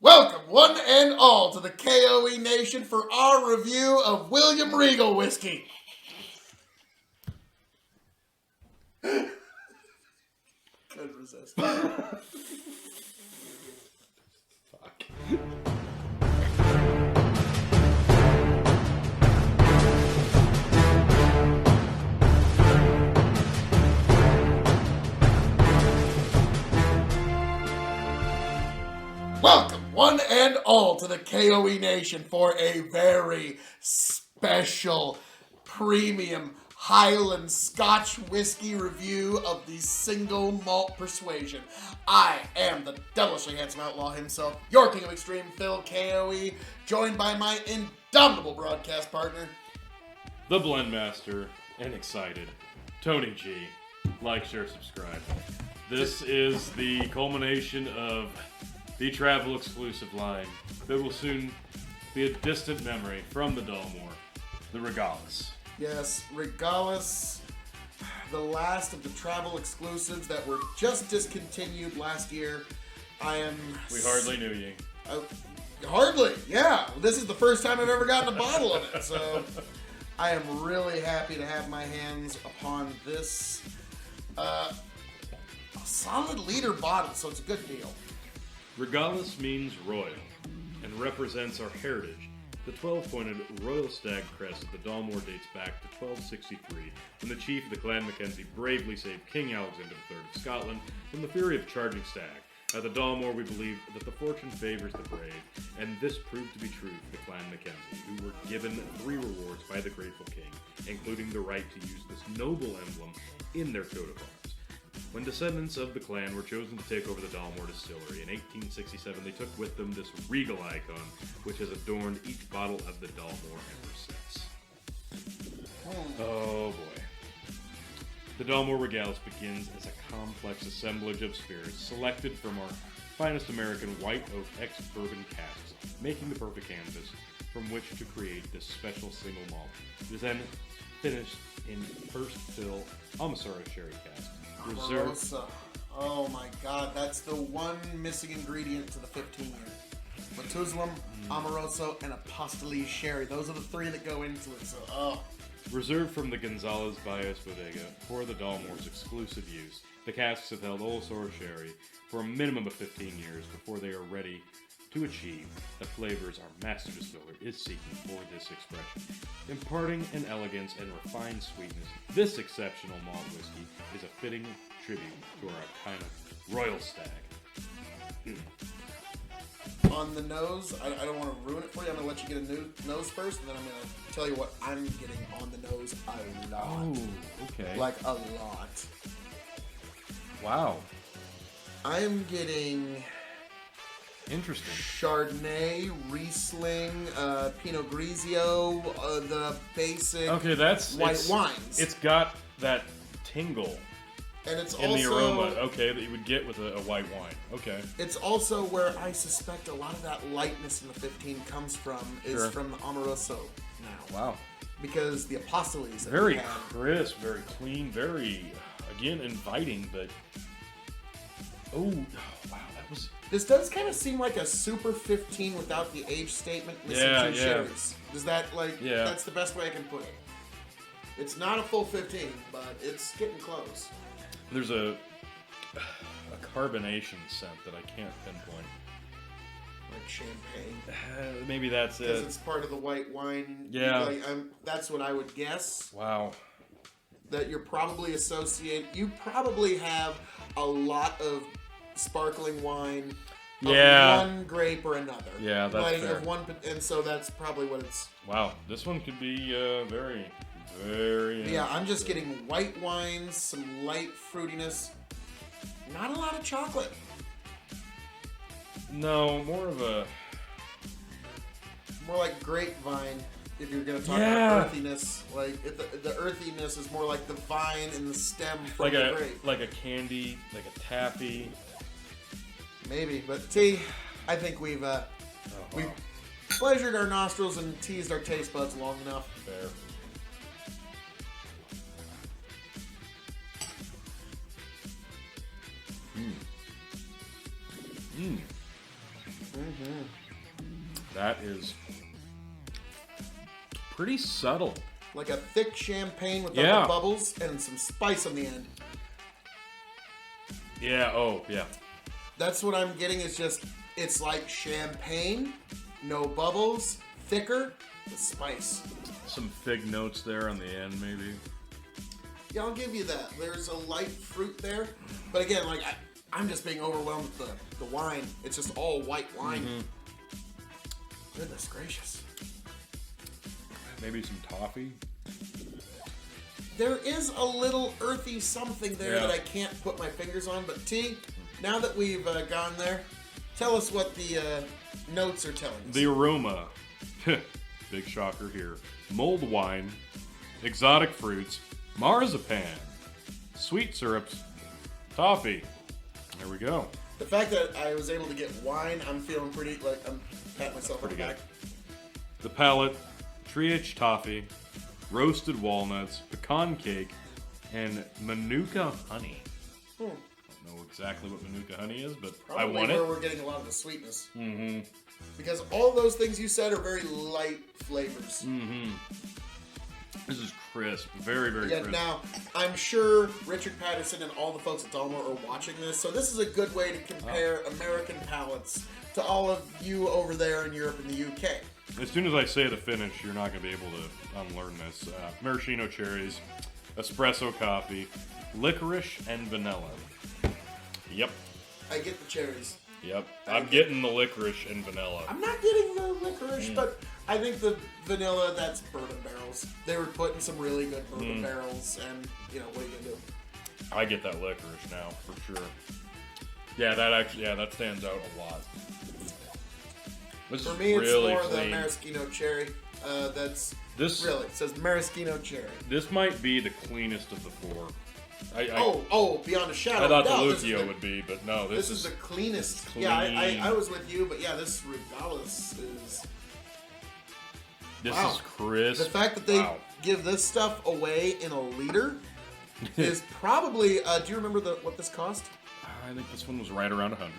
Welcome, one and all, to the K.O.E. Nation for our review of William Regal Whiskey. Couldn't resist. Fuck. Welcome, one and all, to the K.O.E. Nation for a very special, premium Highland Scotch Whisky review of the Single Malt Persuasion. I am the devilishly handsome outlaw himself, your King of Extreme, Phil K.O.E., joined by my indomitable broadcast partner, The Blendmaster, and excited, Tony G. Like, share, subscribe. This is the culmination of the travel exclusive line that will soon be a distant memory from the Dalmore, the Regalis. Yes, Regalis, the last of the travel exclusives that were just discontinued last year. We hardly knew you. Hardly, yeah. This is the first time I've ever gotten a bottle of it, so I am really happy to have my hands upon this a solid liter bottle, so it's a good deal. Regalis means royal and represents our heritage. The 12-pointed royal stag crest of the Dalmore dates back to 1263, when the chief of the Clan Mackenzie bravely saved King Alexander III of Scotland from the fury of charging stag. At the Dalmore, we believe that the fortune favors the brave, and this proved to be true for the Clan Mackenzie, who were given 3 rewards by the grateful king, including the right to use this noble emblem in their coat of arms. When descendants of the clan were chosen to take over the Dalmore distillery in 1867, they took with them this regal icon, which has adorned each bottle of the Dalmore ever since. Oh boy. The Dalmore Regalis begins as a complex assemblage of spirits selected from our finest American white oak ex-bourbon casks, making the perfect canvas from which to create this special single malt. It is then finished in first fill Amaro sherry cask. Amorosa. Oh my god, that's the one missing ingredient to the 15-year. Methuselah, Amoroso, and Apostolese sherry. Those are the 3 that go into it, so Reserved from the Gonzalez Baez Bodega for the Dalmore's exclusive use, the casks have held Olsor sherry for a minimum of 15 years before they are ready to achieve the flavors our master distiller is seeking for this expression. Imparting an elegance and refined sweetness, this exceptional malt whiskey is a fitting tribute to our kind of royal stag. On the nose, I don't want to ruin it for you. I'm going to let you get a new nose first, and then I'm going to tell you what I'm getting on the nose a lot. Oh, okay. Like a lot. Wow. I'm getting Interesting. Chardonnay, Riesling, Pinot Grigio, the basic white wines. It's got that tingle and it's in also the aroma, that you would get with a white wine. Okay. It's also where I suspect a lot of that lightness in the 15 comes from, is from the Amoroso now. Wow. Because the Apostolese. Very crisp, very clean, very, again, inviting, but... Oh, wow, that was... This does kind of seem like a super 15 without the age statement missing 2 sherries. Is that, that's the best way I can put it. It's not a full 15, but it's getting close. There's a carbonation scent that I can't pinpoint. Like champagne. Maybe that's it. Because it's part of the white wine. Yeah. That's what I would guess. Wow. That you're probably you probably have a lot of sparkling wine of one grape or another. Yeah, that's fair. And so that's probably what it's... Wow, this one could be very, very... Yeah, I'm just getting white wines, some light fruitiness, not a lot of chocolate. No, more like grapevine, if you're going to talk about earthiness. Like, the earthiness is more like the vine and the stem from the grape. Like a candy, like a taffy. Maybe, but I think we've pleasured our nostrils and teased our taste buds long enough. Fair. That is pretty subtle. Like a thick champagne without the bubbles and some spice on the end. Yeah, oh, yeah. That's what I'm getting is just, it's like champagne, no bubbles, thicker, with spice. Some fig notes there on the end, maybe. Yeah, I'll give you that. There's a light fruit there. But again, like, I'm just being overwhelmed with the wine. It's just all white wine. Goodness gracious. Maybe some toffee. There is a little earthy something there that I can't put my fingers on. But T, now that we've gone there, tell us what the notes are telling us. The aroma. Big shocker here. Mulled wine, exotic fruits, marzipan, sweet syrups, toffee. There we go. The fact that I was able to get wine, I'm feeling pretty, like, I'm patting myself on the back. The palate, Triage toffee, roasted walnuts, pecan cake, and Manuka honey. I don't know exactly what Manuka honey is, but Probably I want it. where we're getting a lot of the sweetness. Because all those things you said are very light flavors. This is crisp. Very, very crisp. Now, I'm sure Richard Patterson and all the folks at Dalmore are watching this, so this is a good way to compare American palates to all of you over there in Europe and the UK. As soon as I say the finish, you're not going to be able to unlearn this. Maraschino cherries, espresso coffee, licorice, and vanilla. Yep. I get the cherries. Yep. I'm getting the licorice and vanilla. I'm not getting the licorice, but I think the vanilla, that's bourbon barrels. They were putting some really good bourbon barrels, and, you know, what are you going to do? I get that licorice now, for sure. Yeah, that stands out a lot. This For me, it's really more clean. the maraschino cherry. It says maraschino cherry. This might be the cleanest of the four. Beyond a shadow I thought of doubt. the Lucio would be, but no, This is the cleanest. clean. Yeah, I was with you, but yeah, this Regalis is... This is crisp. The fact that they give this stuff away in a liter is probably... do you remember what this cost? I think this one was right around 100.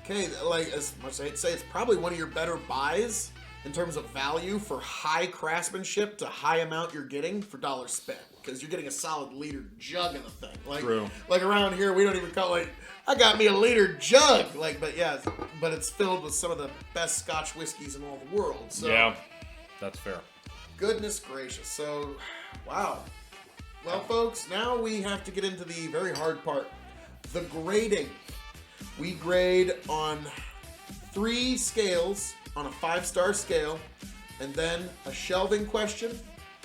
Okay, like as much as I'd say, it's probably one of your better buys in terms of value for high craftsmanship to high amount you're getting for dollars spent. Because you're getting a solid liter jug of the thing. True. Like around here, we don't even call it, I got me a liter jug. But it's filled with some of the best Scotch whiskeys in all the world. So, yeah, that's fair. Goodness gracious. So, wow. Well, folks, now we have to get into the very hard part. The grading. We grade on 3 scales on a 5-star scale, and then a shelving question,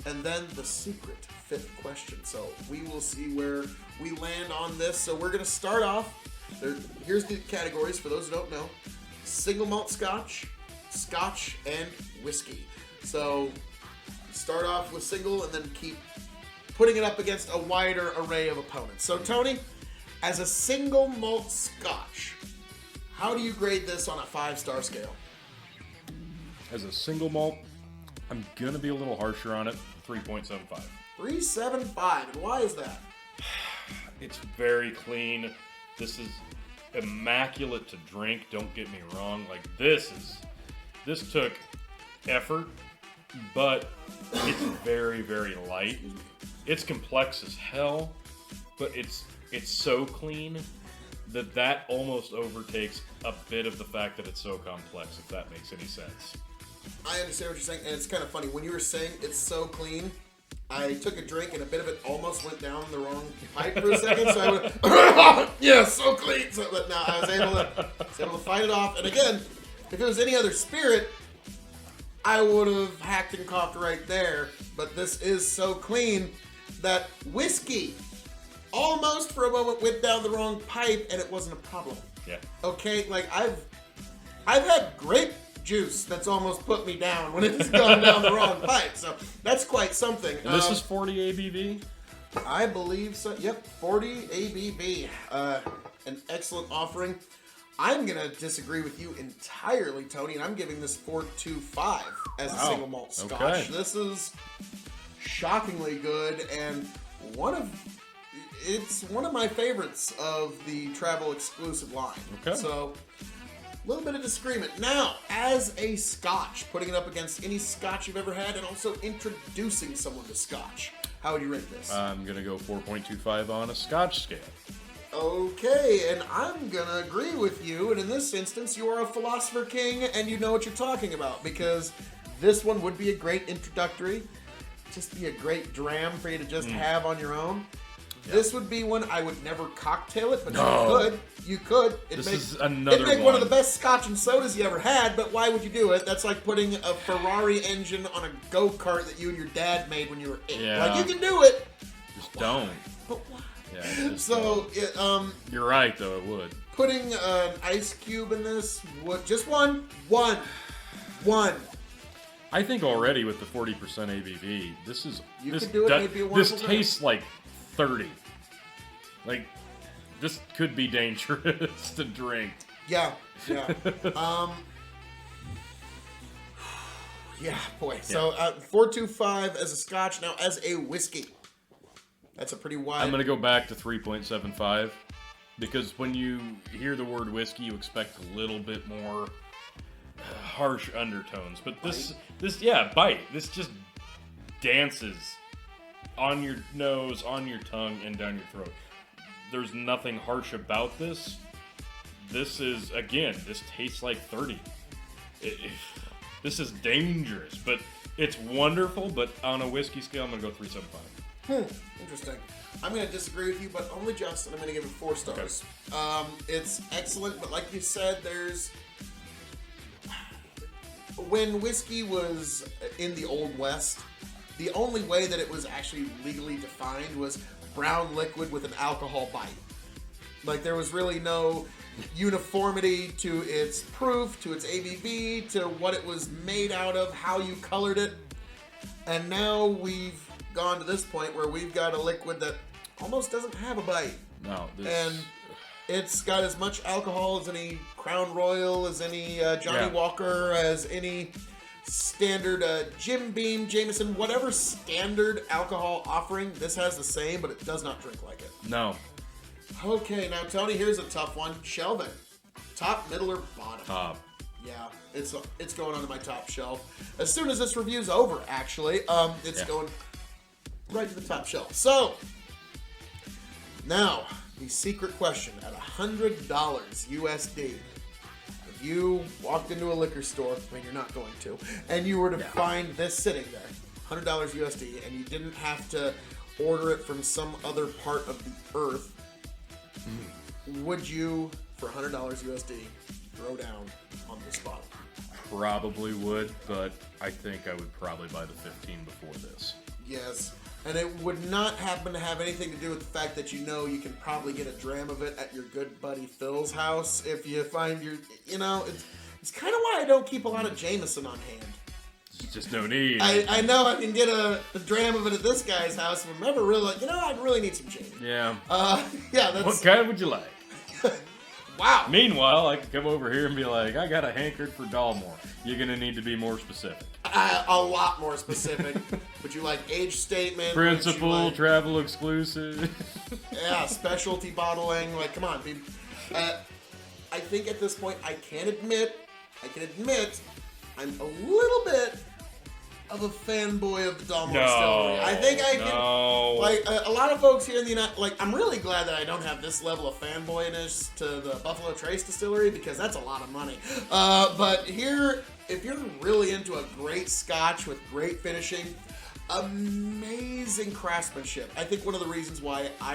and then the secret 5th question. So we will see where we land on this. So we're going to start off. Here's the categories for those who don't know. Single malt Scotch, Scotch, and whiskey. So start off with single and then keep putting it up against a wider array of opponents. So Tony, as a single malt Scotch, how do you grade this on a 5-star scale? As a single malt, I'm going to be a little harsher on it, 3.75. 3.75, and why is that? It's very clean. This is immaculate to drink, don't get me wrong. Like, this took effort, but it's very, very light. It's complex as hell, but it's so clean that almost overtakes a bit of the fact that it's so complex, if that makes any sense. I understand what you're saying, and it's kind of funny. When you were saying it's so clean, I took a drink and a bit of it almost went down the wrong pipe for a second, so I went, yeah, so clean. So, but no, I was able to fight it off. And again, if it was any other spirit, I would have hacked and coughed right there. But this is so clean that whiskey almost for a moment went down the wrong pipe, and it wasn't a problem. Yeah. Okay, like I've had grape juice that's almost put me down when it's gone down the wrong pipe. So that's quite something. And this is 40 ABV? I believe so. Yep, 40 ABV. An excellent offering. I'm going to disagree with you entirely, Tony, and I'm giving this 4.25 as a single malt Scotch. Okay. This is shockingly good, and it's one of my favorites of the travel exclusive line. Okay. So little bit of disagreement. Now, as a Scotch, putting it up against any Scotch you've ever had, and also introducing someone to Scotch, how would you rate this? I'm gonna go 4.25 on a Scotch scale. Okay, and I'm gonna agree with you, and in this instance, you are a philosopher king, and you know what you're talking about, because this one would be a great introductory, just be a great dram for you to just have on your own. Yep. This would be one I would never cocktail it, but you could. It'd make one of the best Scotch and sodas you ever had, but why would you do it? That's like putting a Ferrari engine on a go-kart that you and your dad made when you were 8. Yeah. Like, you can do it. Just don't. But why? Yeah, so, you're right, though, it would. Putting an ice cube in this would just one. I think already with the 40% ABV, this is this tastes like 30. Like, this could be dangerous to drink. Yeah. Yeah, boy. Yeah. So 4.25 as a Scotch. Now as a whiskey, that's a pretty wide. I'm gonna go back to 3.75 because when you hear the word whiskey, you expect a little bit more harsh undertones. But this bite. This just dances on your nose, on your tongue, and down your throat. There's nothing harsh about this. This is, again, this tastes like 30. This is dangerous, but it's wonderful. But on a whiskey scale, I'm going to go 3.75. Interesting. I'm going to disagree with you, but only just, and I'm going to give it 4 stars. Okay. It's excellent, but like you said, when whiskey was in the Old West, the only way that it was actually legally defined was brown liquid with an alcohol bite. Like, there was really no uniformity to its proof, to its ABV, to what it was made out of, how you colored it. And now we've gone to this point where we've got a liquid that almost doesn't have a bite. No. And it's got as much alcohol as any Crown Royal, as any Johnny Walker, as any standard Jim Beam, Jameson, whatever standard alcohol offering. This has the same, but it does not drink like it. No. Okay, now Tony, here's a tough one. Shelving. Top, middle, or bottom? Top. Yeah, it's going onto my top shelf. As soon as this review's over, actually, it's going right to the top shelf. So, now, the secret question at $100 USD. If you walked into a liquor store, I mean, you're not going to, and you were to find this sitting there, $100 USD, and you didn't have to order it from some other part of the earth, would you, for $100 USD, throw down on this bottle? Probably would, but I think I would probably buy the 15 before this. Yes. And it would not happen to have anything to do with the fact that you know you can probably get a dram of it at your good buddy Phil's house if you find it's kind of why I don't keep a lot of Jameson on hand. There's just no need. I know I can get a dram of it at this guy's house, but remember, really, I really need some Jameson. Yeah. That's... What kind would you like? Wow. Meanwhile, I could come over here and be like, I got a hankard for Dalmore. You're going to need to be more specific. A lot more specific. Would you like age statement? Principal, travel exclusive. Yeah, specialty bottling. Like, come on, dude. I think at this point, I can admit, I'm a little bit of a fanboy of the Dalmore Distillery. I think I can, like, a lot of folks here in the United, like, I'm really glad that I don't have this level of fanboyness to the Buffalo Trace Distillery, because that's a lot of money. But here, if you're really into a great Scotch with great finishing, amazing craftsmanship. I think one of the reasons why I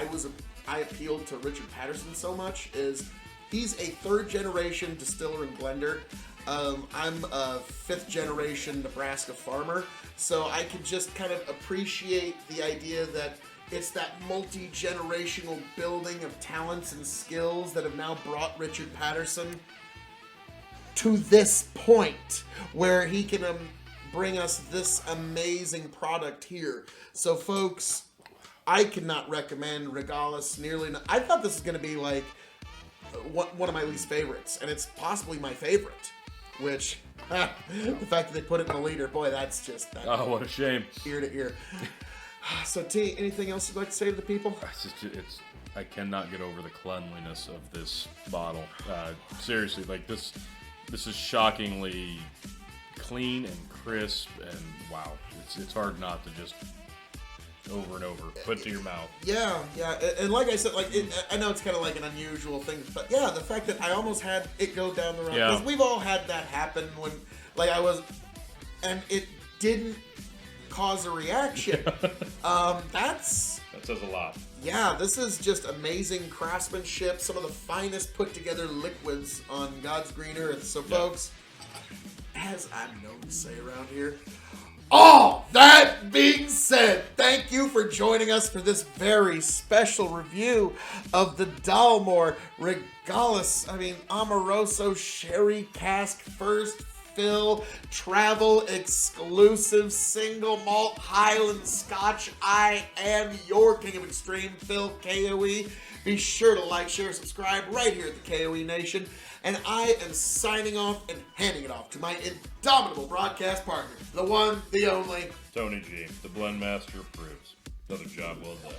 appealed to Richard Patterson so much is he's a 3rd generation distiller and blender. I'm a 5th generation Nebraska farmer, so I can just kind of appreciate the idea that it's that multi-generational building of talents and skills that have now brought Richard Patterson to this point where he can bring us this amazing product here. So folks, I cannot recommend Regalis nearly enough. I thought this was going to be like one of my least favorites, and it's possibly my favorite. Which, the fact that they put it in the leader, boy, that's just... Oh, what a shame. Ear to ear. So, T, anything else you'd like to say to the people? I cannot get over the cleanliness of this bottle. Seriously, like this This is shockingly clean and crisp, and wow, it's hard not to just over and over put to your mouth. Yeah, and like I said, I know it's kind of like an unusual thing, but yeah, the fact that I almost had it go down the road, because we've all had that happen when, and it didn't cause a reaction. That says a lot. Yeah, this is just amazing craftsmanship, some of the finest put together liquids on God's green earth. So folks, as I'm known to say around here, all that being said, thank you for joining us for this very special review of the Dalmore Regalis, Amoroso Sherry Cask First Fill Travel Exclusive Single Malt Highland Scotch. I am your King of Extreme, Phil K.O.E. Be sure to like, share, subscribe right here at the K.O.E Nation. And I am signing off and handing it off to my indomitable broadcast partner, the one, the only, Tony G, the blend master approves. Another job well done.